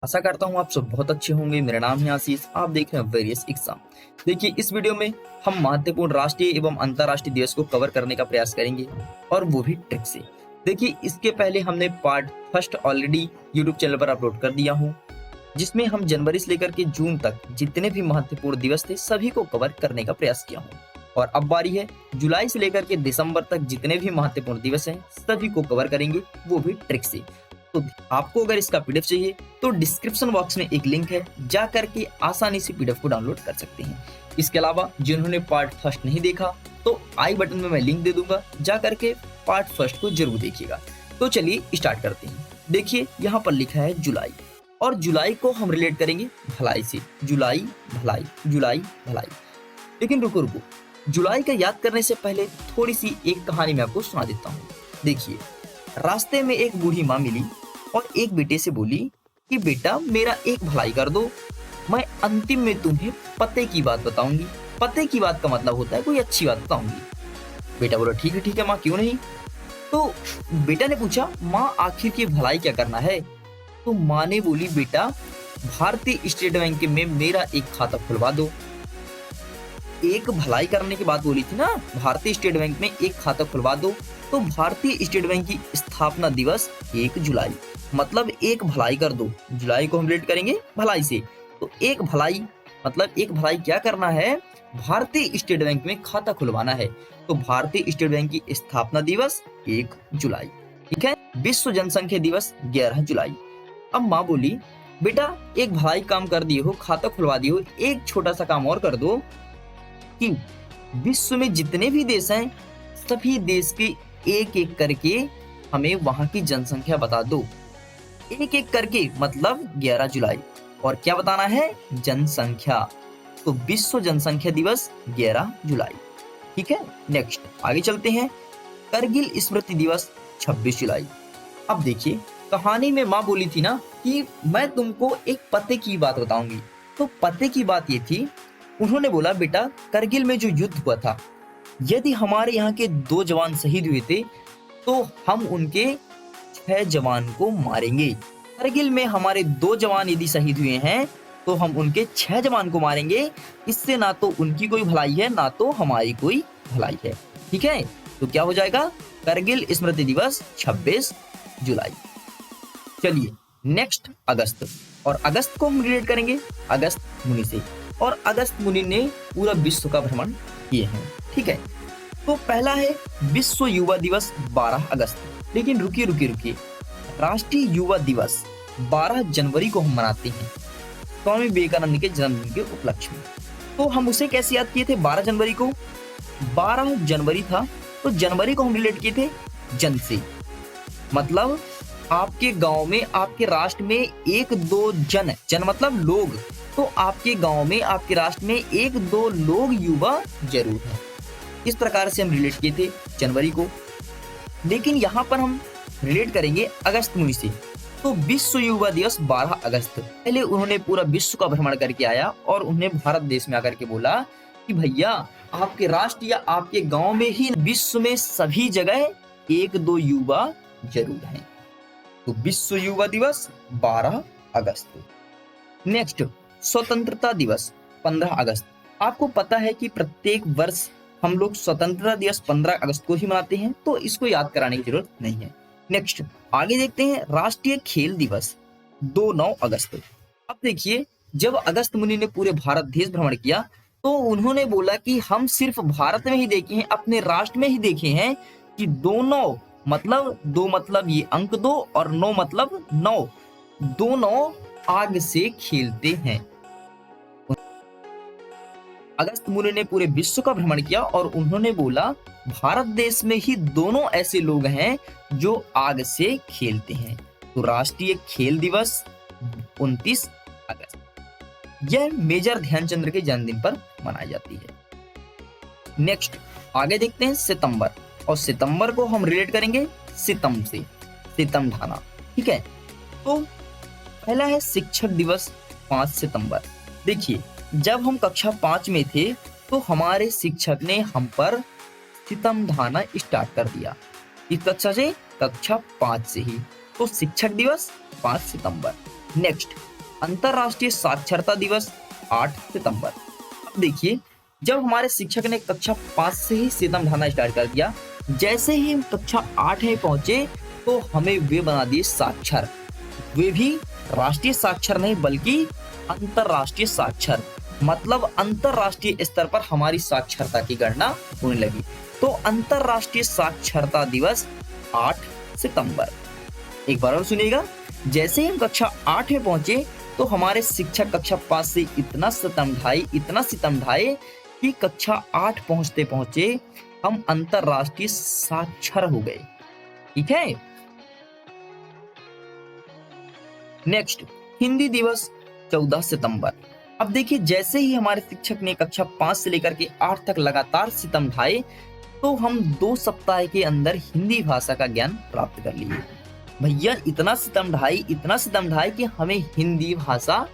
आशा करता हूँ आप सब बहुत अच्छे होंगे। मेरा नाम है आशीष, आप देख रहे हैं वेरियस एग्जाम। देखिए, इस वीडियो में हम महत्वपूर्ण राष्ट्रीय एवं अंतर्राष्ट्रीय दिवस को कवर करने का प्रयास करेंगे, और वो भी ट्रिक से। देखिए, इसके पहले हमने part first already YouTube channel पर अपलोड कर दिया हूँ, जिसमें हम जनवरी से लेकर के जून तक जितने भी महत्वपूर्ण दिवस थे सभी को कवर करने का प्रयास किया हूँ। और अब बारी है जुलाई से लेकर के दिसंबर तक जितने भी महत्वपूर्ण दिवस हैं सभी को कवर करेंगे, वो भी ट्रिक से। तो आपको अगर इसका पीडीएफ चाहिए तो डिस्क्रिप्शन बॉक्स में एक लिंक है, जा करके आसानी से पीडीएफ को डाउनलोड कर सकते हैं। इसके अलावा जिन्होंने पार्ट फर्स्ट नहीं देखा तो आई बटन में मैं लिंक दे दूंगा, जा करके पार्ट फर्स्ट को जरूर देखिएगा। तो चलिए स्टार्ट करते हैं। देखिए, यहाँ पर लिखा है जुलाई, और जुलाई को हम रिलेट करेंगे भलाई से। जुलाई भलाई, जुलाई भलाई। लेकिन रुको रुको, जुलाई का याद करने से पहले थोड़ी सी एक कहानी मैं आपको सुना देता हूँ। देखिए, रास्ते में एक बूढ़ी माँ मिली और एक बेटे से बोली कि बेटा, मेरा एक भलाई कर दो, मैं अंतिम में तुम्हें पते की बात बताऊंगी। पते की बात का मतलब होता है कोई अच्छी बात बताऊंगी। बेटा बोला ठीक है माँ, क्यों नहीं। तो बेटा ने पूछा, माँ आखिर की भलाई क्या करना है। तो माँ ने बोली, बेटा भारतीय स्टेट बैंक में मेरा एक खाता खुलवा दो। एक भलाई करने की बात बोली थी ना, भारतीय स्टेट बैंक में एक खाता खुलवा दो। तो भारतीय स्टेट बैंक की स्थापना दिवस 1 जुलाई, मतलब एक भलाई कर दो। जुलाई को हम रिलेट करेंगे भलाई से, तो एक भलाई मतलब एक भलाई क्या करना है, भारतीय स्टेट बैंक में खाता खुलवाना है। तो भारतीय स्टेट बैंक की स्थापना दिवस 1 जुलाई। ठीक है। विश्व जनसंख्या दिवस 11 जुलाई। अब माँ बोली, बेटा एक भलाई काम कर दिए हो, खाता खुलवा दिए हो, एक छोटा सा काम और कर दो कि विश्व में जितने भी देश हैं सभी देश के एक एक करके हमें वहां की जनसंख्या बता दो। एक एक करके मतलब 11 जुलाई। और क्या बताना है, जनसंख्या। तो विश्व जनसंख्या दिवस 11 जुलाई। ठीक है। नेक्स्ट आगे चलते हैं। करगिल स्मृति दिवस 26 जुलाई। अब देखिए, कहानी में माँ बोली थी ना कि मैं तुमको एक पते की बात बताऊंगी। तो पते की बात ये थी, उन्होंने बोला, बेटा करगिल में जो युद्ध हुआ था, यदि हमारे यहाँ के 2 जवान शहीद हुए थे तो हम उनके 6 जवान को मारेंगे। करगिल में हमारे 2 जवान यदि शहीद हुए हैं तो हम उनके 6 जवान को मारेंगे। इससे ना तो उनकी कोई भलाई है, ना तो हमारी कोई भलाई है। ठीक है। तो क्या हो जाएगा, करगिल स्मृति दिवस 26 जुलाई। चलिए नेक्स्ट अगस्त, और अगस्त को हम रिलेट करेंगे अगस्त मुनि से। और अगस्त मुनि ने पूरा विश्व का भ्रमण किए हैं। ठीक है। तो पहला है विश्व युवा दिवस 12 अगस्त। लेकिन रुकिए, राष्ट्रीय युवा दिवस 12 जनवरी को हम मनाते हैं, स्वामी विवेकानंद के जन्मदिन के उपलक्ष्य में। तो हम उसे कैसे याद किए थे, 12 जनवरी को, 12 जनवरी था तो जनवरी को हम रिलेट किए थे जन से। मतलब आपके गांव में, आपके राष्ट्र में 1-2 जन, जन मतलब लोग, तो आपके गांव में, आपके राष्ट्र में 1-2 लोग युवा जरूर हैं। इस प्रकार से हम रिलेट किए थे जनवरी को। लेकिन यहाँ पर हम रिलेट करेंगे अगस्त मुनि से। तो विश्व युवा दिवस 12 अगस्त, पहले उन्होंने पूरा विश्व का भ्रमण करके आया और उन्हें भारत देश में आकर के बोला कि भैया, आपके राष्ट्र या आपके गांव में ही विश्व में सभी जगह 1-2 युवा जरूर हैं। तो विश्व युवा दिवस 12 अगस्त। नेक्स्ट स्वतंत्रता दिवस 15 अगस्त। आपको पता है कि प्रत्येक वर्ष हम लोग स्वतंत्रता दिवस 15 अगस्त को ही मनाते हैं, तो इसको याद कराने की जरूरत नहीं है। नेक्स्ट आगे देखते हैं, राष्ट्रीय खेल दिवस 2-9 अगस्त। अब देखिए, जब अगस्त मुनि ने पूरे भारत देश भ्रमण किया तो उन्होंने बोला कि हम सिर्फ भारत में ही देखे हैं, अपने राष्ट्र में ही देखे हैं कि 2-9 मतलब 2 मतलब ये अंक 2 और 9 मतलब 9, दोनों आग से खेलते हैं। अगस्त मुनि ने पूरे विश्व का भ्रमण किया और उन्होंने बोला, भारत देश में ही दोनों ऐसे लोग हैं जो आग से खेलते हैं। तो राष्ट्रीय खेल दिवस 29 अगस्त, यह मेजर ध्यानचंद्र के जन्मदिन पर मनाई जाती है। नेक्स्ट आगे देखते हैं सितंबर, और सितंबर को हम रिलेट करेंगे सितम से, सितम ढाना। ठीक है। तो पहला है शिक्षक दिवस 5 सितंबर। देखिए, जब हम कक्षा 5 में थे तो हमारे शिक्षक ने हम पर सितम ढाना स्टार्ट कर दिया। इस कक्षा से, कक्षा 5 से ही। तो शिक्षक दिवस 5 सितंबर। नेक्स्ट अंतरराष्ट्रीय साक्षरता दिवस 8 सितंबर। अब देखिए, जब हमारे शिक्षक ने कक्षा 5 से ही सितम ढाना स्टार्ट कर दिया, जैसे ही हम कक्षा 8 में पहुंचे तो हमें वे बना दिए साक्षर। वे भी राष्ट्रीय साक्षर नहीं बल्कि अंतरराष्ट्रीय साक्षर, मतलब अंतरराष्ट्रीय स्तर पर हमारी साक्षरता की गणना होने लगी। तो अंतरराष्ट्रीय साक्षरता दिवस 8 सितंबर। एक बार और सुनिएगा, जैसे ही हम कक्षा 8 में पहुंचे तो हमारे शिक्षक कक्षा 5 से इतना सितम ढाए कि कक्षा 8 पहुंचते पहुंचे हम अंतरराष्ट्रीय साक्षर हो गए। ठीक है। नेक्स्ट, हिंदी दिवस 14 सितंबर। अब देखिए, जैसे ही हमारे शिक्षक ने कक्षा 5 से लेकर के 8 तक लगातार सितम ढाए तो हम 2 सप्ताह के अंदर हिंदी भाषा का ज्ञान प्राप्त कर लिए। भैया इतना सितम ढाई कि हमें हिंदी भाषा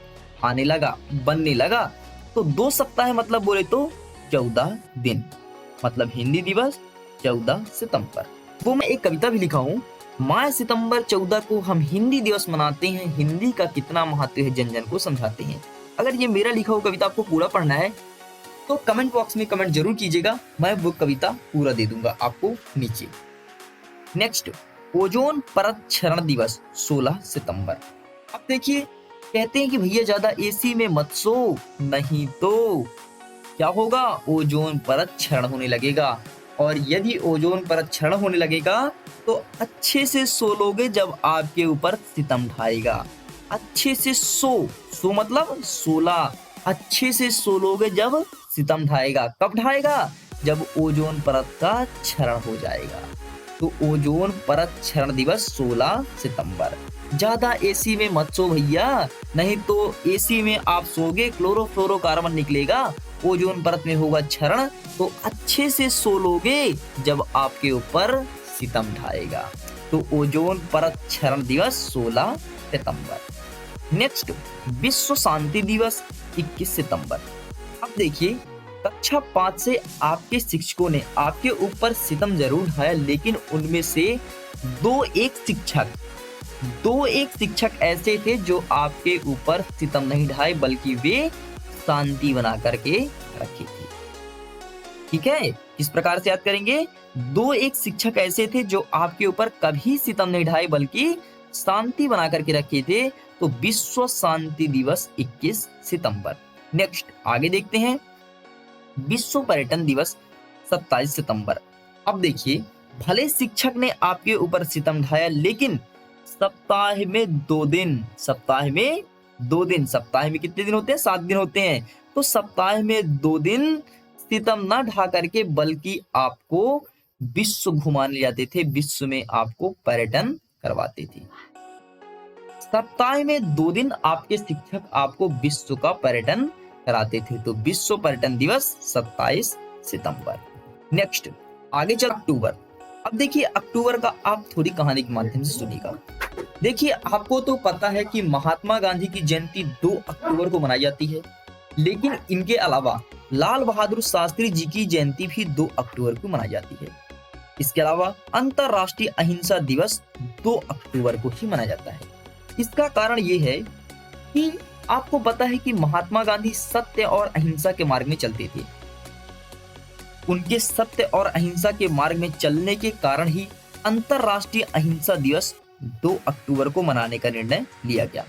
आने लगा, बनने लगा। तो 2 सप्ताह मतलब बोले तो 14 दिन, मतलब हिंदी दिवस 14 सितंबर। वो मैं एक कविता भी लिखा हूँ, माह सितंबर 14 को हम हिंदी दिवस मनाते हैं, हिंदी का कितना महत्व है जन जन को समझाते हैं। अगर ये मेरा लिखा हुआ कविता आपको पूरा पढ़ना है तो कमेंट बॉक्स में कमेंट जरूर कीजिएगा, मैं वो कविता पूरा दे दूंगा आपको नीचे। नेक्स्ट, ओजोन परत क्षरण दिवस 16 सितंबर। अब देखिए, कहते हैं कि भैया ज्यादा एसी में मत सो, नहीं तो क्या होगा, ओजोन परत क्षरण होने लगेगा। और यदि ओजोन परत क्षरण होने लगेगा तो अच्छे से सो लोगे जब आपके ऊपर सितम ढाएगा। अच्छे से सो मतलब 16, अच्छे से सो लोगे जब सितम ढाएगा। कब ढाएगा, जब ओजोन परत का क्षरण हो जाएगा। तो ओजोन परत क्षरण दिवस 16 सितंबर। ज्यादा एसी में मत सो भैया, नहीं तो एसी में आप सोगे क्लोरोफ्लोरोकार्बन निकलेगा, ओजोन परत में होगा क्षरण, तो अच्छे से सो लोगे जब आपके ऊपर सितम ढाएगा। तो ओजोन परत क्षरण दिवस 16 सितंबर। नेक्स्ट, विश्व शांति दिवस 21 सितंबर। अब देखिए, कक्षा 5 से आपके शिक्षकों ने आपके ऊपर सितम जरूर ढाया, लेकिन उनमें से दो एक शिक्षक ऐसे थे जो आपके ऊपर सितम नहीं ढाए बल्कि वे शांति बना करके रखी थी। ठीक है, इस प्रकार से याद करेंगे, एक शिक्षक ऐसे थे जो आपके ऊपर कभी सितम नहीं ढाए बल्कि शांति बना करके रखे थे। तो विश्व शांति दिवस 21 सितंबर। नेक्स्ट, आगे देखते हैं, विश्व पर्यटन दिवस 27 सितंबर। अब देखिए, भले शिक्षक ने आपके ऊपर सितम ढाया, लेकिन सप्ताह में 2 दिन, सप्ताह में कितने दिन होते हैं, 7 दिन होते हैं। तो सप्ताह में 2 दिन सितम ना ढा करके बल्कि आपको विश्व घुमाने जाते थे, विश्व में आपको पर्यटन करवाते थे। सप्ताह में 2 दिन आपके शिक्षक आपको विश्व का पर्यटन कराते थे। तो विश्व पर्यटन दिवस 27 सितंबर। नेक्स्ट, आगे चल अक्टूबर। अब देखिए, अक्टूबर का आप थोड़ी कहानी के माध्यम से सुनिएगा। देखिए, आपको तो पता है कि महात्मा गांधी की जयंती 2 अक्टूबर को मनाई जाती है, लेकिन इनके अलावा लाल बहादुर शास्त्री जी की जयंती भी 2 अक्टूबर को मनाई जाती है। इसके अलावा अंतरराष्ट्रीय अहिंसा दिवस 2 अक्टूबर को ही मनाया जाता है। इसका कारण ये है कि आपको पता है कि महात्मा गांधी सत्य और अहिंसा के मार्ग में चलते थे। उनके सत्य और अहिंसा के मार्ग में चलने के कारण ही अंतरराष्ट्रीय अहिंसा दिवस 2 अक्टूबर को मनाने का निर्णय लिया गया।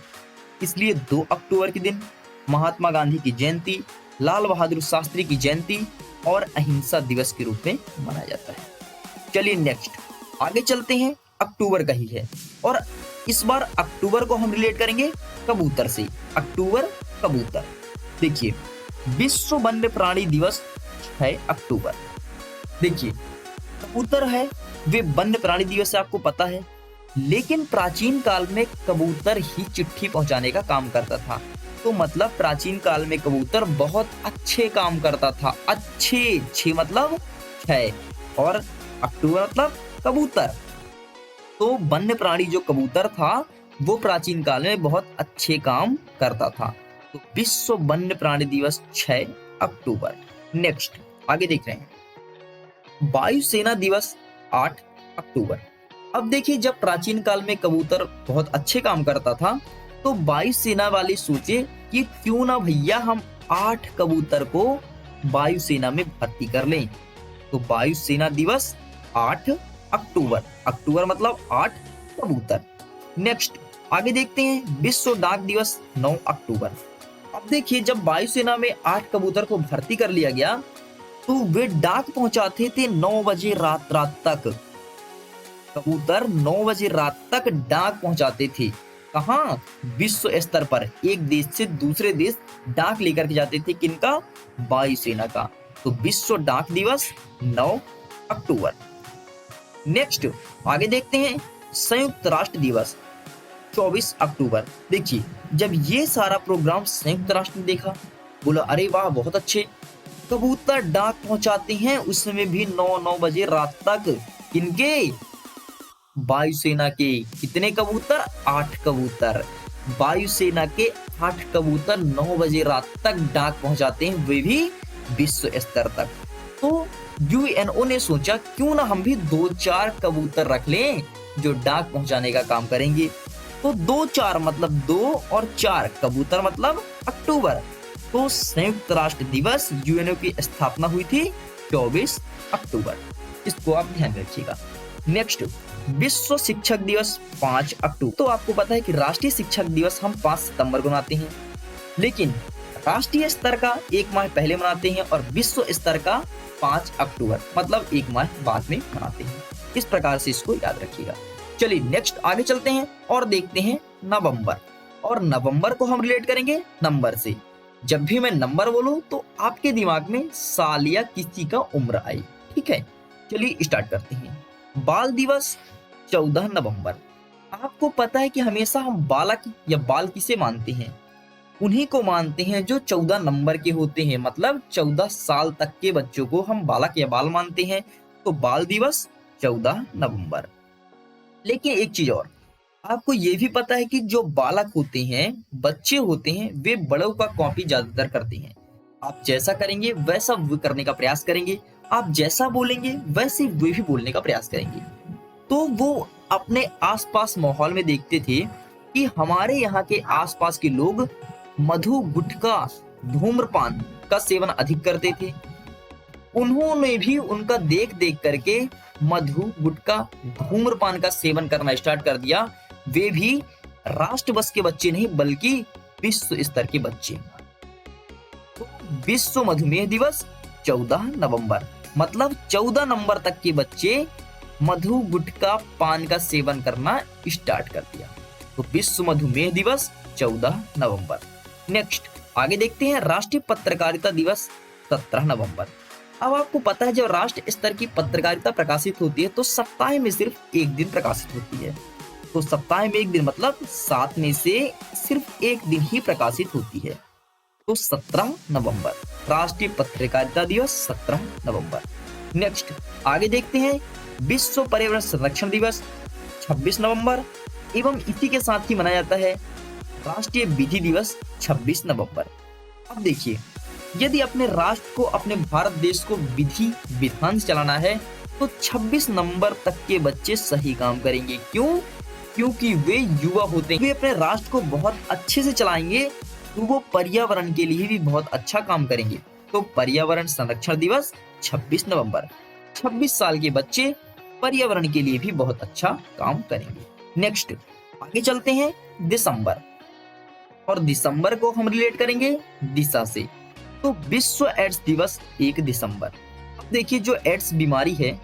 इसलिए 2 अक्टूबर के दिन महात्मा गांधी की जयंती, लाल बहादुर शास्त्री की जयंती और अहिंसा दिवस के रूप में मनाया जाता है। चलिए नेक्स्ट, आगे चलते हैं, अक्टूबर का ही है और इस बार अक्टूबर को हम रिलेट करेंगे कबूतर से। अक्टूबर, कबूतर। देखिए, विश्व वन्य प्राणी दिवस है अक्टूबर। देखिए, कबूतर है, वे वन्य प्राणी दिवस है, आपको पता है, लेकिन प्राचीन काल में कबूतर ही चिट्ठी पहुंचाने का काम करता था। तो मतलब प्राचीन काल में कबूतर बहुत अच्छे काम करता था। अच्छे मतलब 6 और अक्टूबर मतलब कबूतर। तो वन्य प्राणी जो कबूतर था वो प्राचीन काल में बहुत अच्छे काम करता था। तो विश्व वन्य प्राणी दिवस 6 अक्टूबर। नेक्स्ट, आगे देख रहे हैं, वायुसेना दिवस 8 अक्टूबर। अब देखिए, जब प्राचीन काल में कबूतर बहुत अच्छे काम करता था तो तो वायुसेना वाले सोचे कि क्यों ना भैया हम 8 कबूतर को वायुसेना में भर्ती कर लें। तो वायुसेना दिवस 8 अक्टूबर, अक्टूबर मतलब 8 कबूतर। नेक्स्ट आगे देखते हैं विश्व डाक दिवस 9 अक्टूबर। अब देखिए जब वायुसेना में 8 कबूतर को भर्ती कर लिया गया तो वे डाक पहुंचाते थे 9 बजे रात तक। कबूतर 9 बजे रात तक डाक पहुंचाते थे। कहाँ? विश्व स्तर पर एक देश से दूसरे देश डाक लेकर के जाते थे। किनका? वायुसेना का। तो विश्व डाक दिवस 9 अक्टूबर। नेक्स्ट आगे देखते हैं संयुक्त राष्ट्र दिवस 24 अक्टूबर। देखिए जब ये सारा प्रोग्राम संयुक्त राष्ट्र ने देखा, बोला अरे वाह बहुत अच्छे, कबूतर डाक पहुंचाते हैं उसमें भी 9 बजे रात तक। किनके? वायुसेना के। कितने कबूतर? 8 कबूतर। वायुसेना के 8 कबूतर 9 बजे रात तक डाक पहुंचाते हैं, वे भी विश्व स्तर तक। तो यूएनओ ने सोचा क्यों ना हम भी 2-4 कबूतर रख लें जो डाक पहुंचाने का काम करेंगे। तो 2-4 मतलब 2 और 4 कबूतर मतलब अक्टूबर। तो संयुक्त राष्ट्र दिवस यूएनओ की स्थापना हुई थी 24 अक्टूबर। इसको आप ध्यान रखिएगा। नेक्स्ट विश्व शिक्षक दिवस 5 अक्टूबर। तो आपको पता है कि राष्ट्रीय शिक्षक दिवस हम 5 सितंबर को मनाते हैं, लेकिन राष्ट्रीय स्तर का 1 माह पहले मनाते हैं और विश्व स्तर का 5 अक्टूबर मतलब 1 माह बाद में मनाते हैं। इस प्रकार से इसको याद रखिएगा। चलिए नेक्स्ट आगे चलते हैं और देखते हैं नवंबर। और नवंबर को हम रिलेट करेंगे नंबर से। जब भी मैं नंबर बोलूं तो आपके दिमाग में साल या किसी का उम्र आई। ठीक है, चलिए स्टार्ट करते हैं। बाल दिवस 14 नवंबर। आपको पता है कि हमेशा हम बालक या बाल किसे मानते हैं? उन्हीं को मानते हैं जो 14 नंबर के होते हैं, मतलब 14 साल तक के बच्चों को हम बालक या बाल मानते हैं। तो बाल दिवस 14 नवंबर। लेकिन एक चीज और, आपको ये भी पता है कि जो बालक होते हैं, बच्चे होते हैं, वे बड़ों का कॉपी ज्यादातर करते हैं। आप जैसा करेंगे वैसा वो करने का प्रयास करेंगे, आप जैसा बोलेंगे वैसे वे भी बोलने का प्रयास करेंगे। तो वो अपने आसपास माहौल में देखते थे कि हमारे यहाँ के आसपास के लोग मधु, गुटखा, धूम्रपान का सेवन अधिक करते थे। उन्होंने भी उनका देख देख करके मधु, गुटखा, धूम्रपान का सेवन करना स्टार्ट कर दिया। वे भी राष्ट्र बस के बच्चे नहीं बल्कि विश्व स्तर के बच्चे। तो विश्व मधुमेह दिवस 14 नवंबर मतलब 14 नंबर तक के बच्चे मधु, गुटखा, पान का सेवन करना स्टार्ट कर दिया। तो विश्व मधुमेह दिवस 14 नवंबर। नेक्स्ट आगे देखते हैं राष्ट्रीय पत्रकारिता दिवस 17 नवंबर। अब आपको पता है जब राष्ट्र स्तर की पत्रकारिता प्रकाशित होती है तो सप्ताह में सिर्फ एक दिन प्रकाशित होती है। तो सप्ताह में एक दिन मतलब 7 में से सिर्फ एक दिन ही प्रकाशित होती है। तो 17 नवंबर राष्ट्रीय पत्रकारिता दिवस 17 नवंबर। नेक्स्ट आगे देखते हैं विश्व पर्यावरण संरक्षण दिवस 26 नवंबर एवं इसी के साथ ही मनाया जाता है राष्ट्रीय विधि दिवस 26 नवंबर। अब देखिए यदि अपने राष्ट्र को, अपने भारत देश को विधि विधान से चलाना है तो 26 नंबर तक के बच्चे सही काम करेंगे। क्यों? क्योंकि वे युवा होते हैं, वे अपने राष्ट्र को बहुत अच्छे से चलाएंगे तो वो पर्यावरण के लिए भी बहुत अच्छा काम करेंगे। तो पर्यावरण संरक्षण दिवस 26 नवंबर। 26 साल के बच्चे पर्यावरण के लिए भी बहुत अच्छा काम करेंगे। नेक्स्ट आगे चलते हैं दिसंबर। और दिसंबर को हम रिलेट करेंगे दिशा से। तो विश्व एड्स दिवस 1 दिसंबर। अब देखिए जो एड्स बीमारी है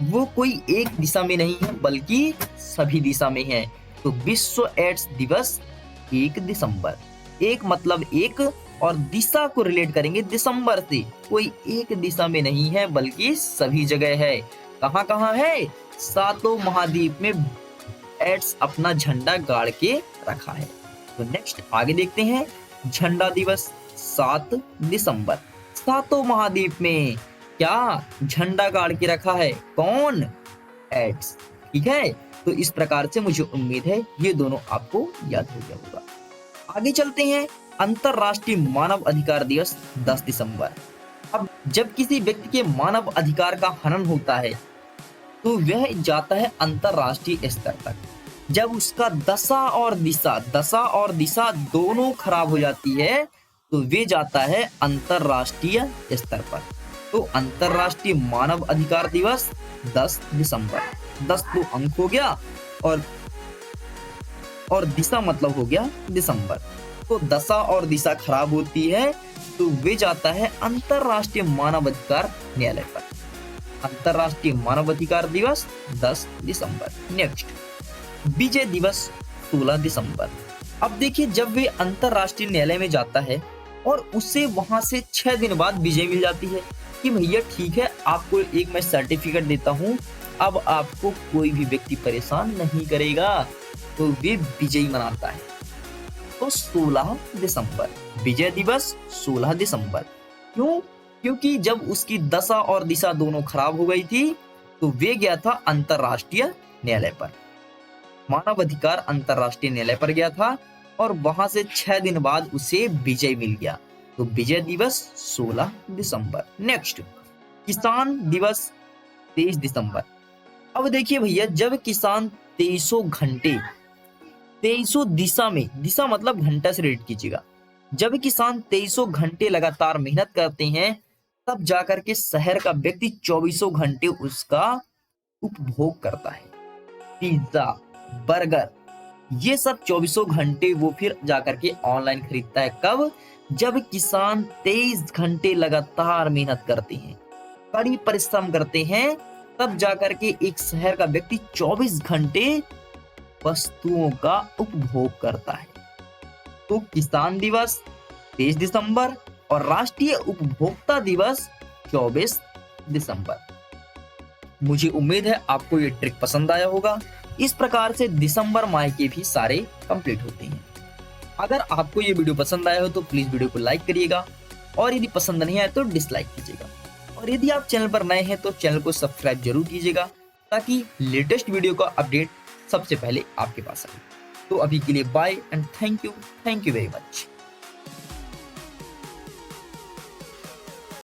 वो कोई एक दिशा में नहीं है बल्कि सभी दिशा में है। तो विश्व एड्स दिवस 1 दिसंबर। एक मतलब एक और दिशा को रिलेट करेंगे दिसंबर से। कोई एक दिशा में नहीं है बल्कि सभी जगह है। कहाँ कहाँ है? 7 महाद्वीप में एड्स अपना झंडा गाड़ के रखा है। तो नेक्स्ट आगे देखते हैं झंडा दिवस 7 दिसंबर। 7 महाद्वीप में क्या झंडा गाड़ के रखा है? कौन? एड्स। ठीक है, तो इस प्रकार से मुझे उम्मीद है ये दोनों आपको याद हो गया होगा। आगे चलते हैं अंतरराष्ट्रीय मानव अधिकार दिवस 10 दिसंबर। अब जब किसी व्यक्ति के मानव अधिकार का हनन होता है तो वह जाता है अंतरराष्ट्रीय स्तर तक। जब उसका दशा और दिशा दोनों खराब हो जाती है तो वे जाता है अंतरराष्ट्रीय स्तर पर। तो अंतरराष्ट्रीय मानव अधिकार दिवस 10 दिसंबर। 10 तो अंक हो गया और दिशा मतलब हो गया दिसंबर। तो दशा और दिशा खराब होती है तो वे जाता है अंतरराष्ट्रीय मानवाधिकार न्यायालय पर। अंतरराष्ट्रीय मानवाधिकार दिवस 10 दिसंबर। नेक्स्ट, विजय दिवस 16 दिसंबर। अब देखिए, जब वे अंतरराष्ट्रीय न्यायालय में जाता है और उसे वहां से 6 दिन बाद विजय मिल जाती है कि भैया ठीक है, आपको एक मैं सर्टिफिकेट देता हूं, अब आपको कोई भी व्यक्ति परेशान नहीं करेगा, तो वे विजय मनाता है। तो 16 दिसंबर विजय दिवस 16 दिसंबर। क्यों? क्योंकि जब उसकी दशा और दिशा दोनों खराब हो गई थी तो वे गया था अंतरराष्ट्रीय न्यायालय पर, मानवाधिकार अंतरराष्ट्रीय न्यायालय पर गया था और वहां से 6 दिन बाद उसे विजय मिल गया। तो विजय दिवस 16 दिसंबर। नेक्स्ट, किसान दिवस 23 दिसंबर। अब देखिए भैया, जब किसान 2300 दिशा मतलब घंटा से रेट कीजिएगा, जब किसान 2300 घंटे लगातार मेहनत करते हैं तब जाकर के शहर का व्यक्ति 24 घंटे उसका उपभोग करता है। पिज्जा, बर्गर, ये सब 24 घंटे वो फिर जाकर के ऑनलाइन खरीदता है। कब? जब किसान 23 घंटे लगातार मेहनत करते हैं, कड़ी परिश्रम करते हैं, तब जाकर के एक शहर का व्यक्ति 24 घंटे वस्तुओं का उपभोग करता है। तो किसान दिवस 23 दिसंबर और राष्ट्रीय उपभोक्ता दिवस 24 दिसंबर। मुझे उम्मीद है आपको ये ट्रिक पसंद आया होगा। इस प्रकार से दिसंबर माह के भी सारे कंप्लीट होते हैं। अगर आपको ये वीडियो पसंद आया हो तो प्लीज वीडियो को लाइक करिएगा और यदि पसंद नहीं आया तो डिसलाइक कीजिएगा। और यदि आप चैनल पर नए हैं तो चैनल को सब्सक्राइब जरूर कीजिएगा ताकि लेटेस्ट वीडियो का अपडेट सबसे पहले आपके पास आए। तो अभी के लिए bye and thank you very much.